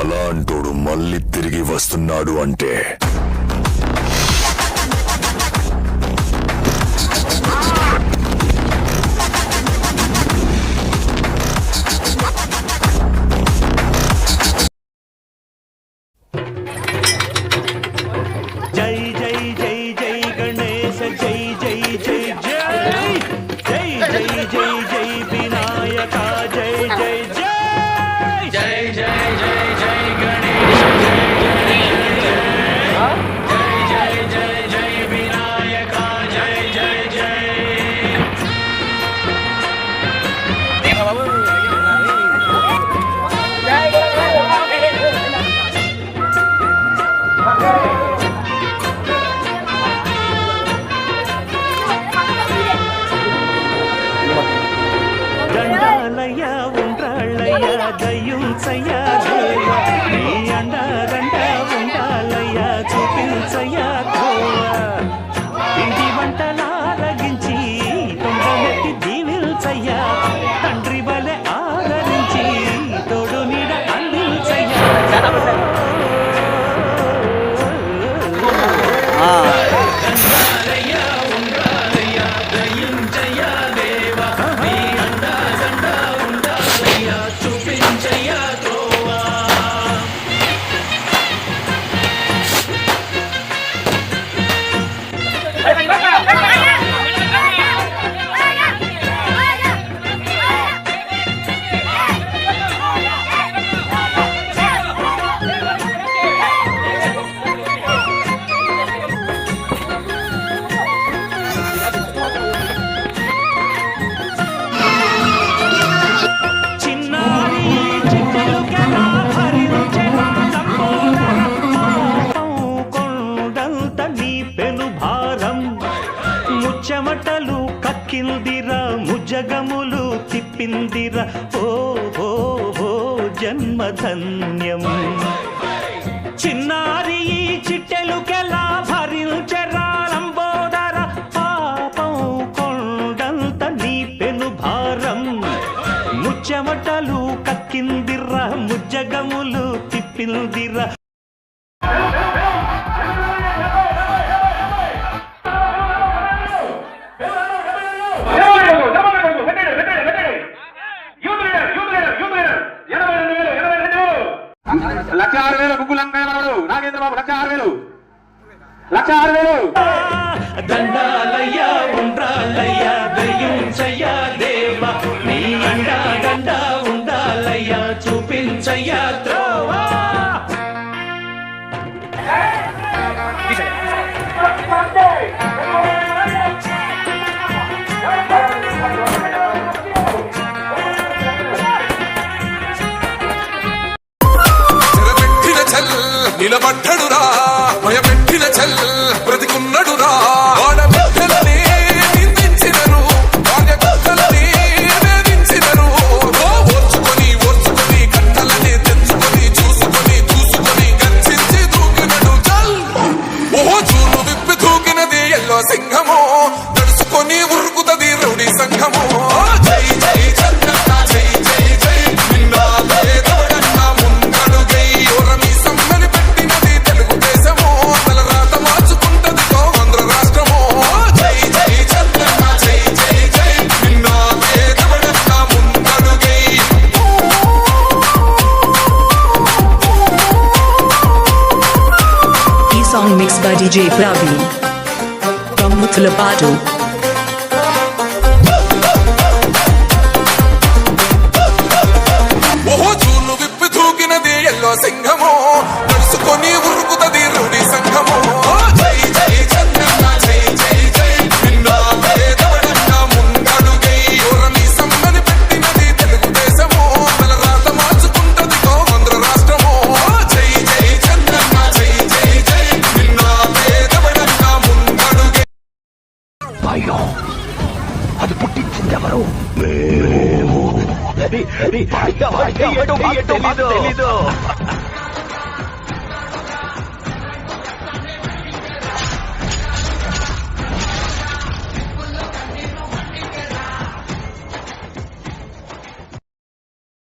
అలాంటోడు మళ్ళీ తిరిగి వస్తున్నాడు అంటే జై జై జై జై గణేశ జై జై జై జై జై జై జై జై వినాయక జై జై జై జై జై జై జై గణేశ జై జై జై జై వినాయక జై జై జై దండాలయ్య ఉండ్రాళ్ళయ్య దయ్యుంచయ్య దేవ నీ అండారండ ఉండాలయ్య చూపించయ్య ధోవ ఇంటి వంటలారగించి తొండమెత్తి దీవిల్చయ్య తండ్రి బలె ఆదరించి తోడు నీడ అందించయ్య చెమటలు కక్కిందిరా ముజగములు తిప్పిందిరా ఓ ఓ ఓ జన్మధన్యం చిన్నారి ఈ చిట్టెలుకెలా భరించరా లంబోదర పాపం కొండంత నీ పెను భారం ముచ్చెమటలు కక్కిందిరా ముజగములు తిప్పిందిరా లక్ష 6,000 గుగ్గులంకయ్య మనవడు నాగేంద్రబాబు లక్ష 6,000 లక్ష 6,000 దండాలయ్య ఉండ్రాలయ్య దయ్యుంచయ్య దేవ నీ అండా దండ ఉండాలయ్య చూపించయ్య త్రోవా నిలబడ్డడురా భయపెట్టిన చల్ బ్రతికున్నడురా ఆడబిడ్డలని నిందించినరు భార్యభర్తలని వేధించినరు ఓర్చుకొని ఓర్చుకొని కట్టలని తెచ్చుకొని చూసుకొని చూసుకొని గర్జించి దూకినడు చల్ ఓహో చూలు విప్పి దూకినది ఎల్లో సింహము తడుచుకొని ఉరుకుతది రౌడీ సంఘము జై జై చంద్రన్న జై జై జై నిన్నాదే దవడన్న ముందడుగై ఓరమి సమ్మని పెట్టినది తెలుగుదేశము తలరాత మార్చుకుంటది ఆంధ్ర రాష్ట్రము జై జై చంద్రన్న జై జై జై నిన్నాదే దవడన్న ముందడుగై ఈ song mixed by DJ Praveen from Muthalapadu. ఓహో చూలు విప్పి దూకినది ఎల్లో సింహము నడుచుకొని ఉరుకుతది రౌడీ సంఘము జై జై చంద్రన్న జై జై జై నిన్నాదే దవడన్న ముందడుగై ఓరమి సమ్మని పెట్టినది తెలుగుదేశము తలరాత మార్చుకుంటది ఆంధ్ర రాష్ట్రము జై జై చంద్రన్న జై జై జై నిన్నాదే దవడన్న ముందడుగై అయ్యో అది పుట్టించిందెవరు తెలీదు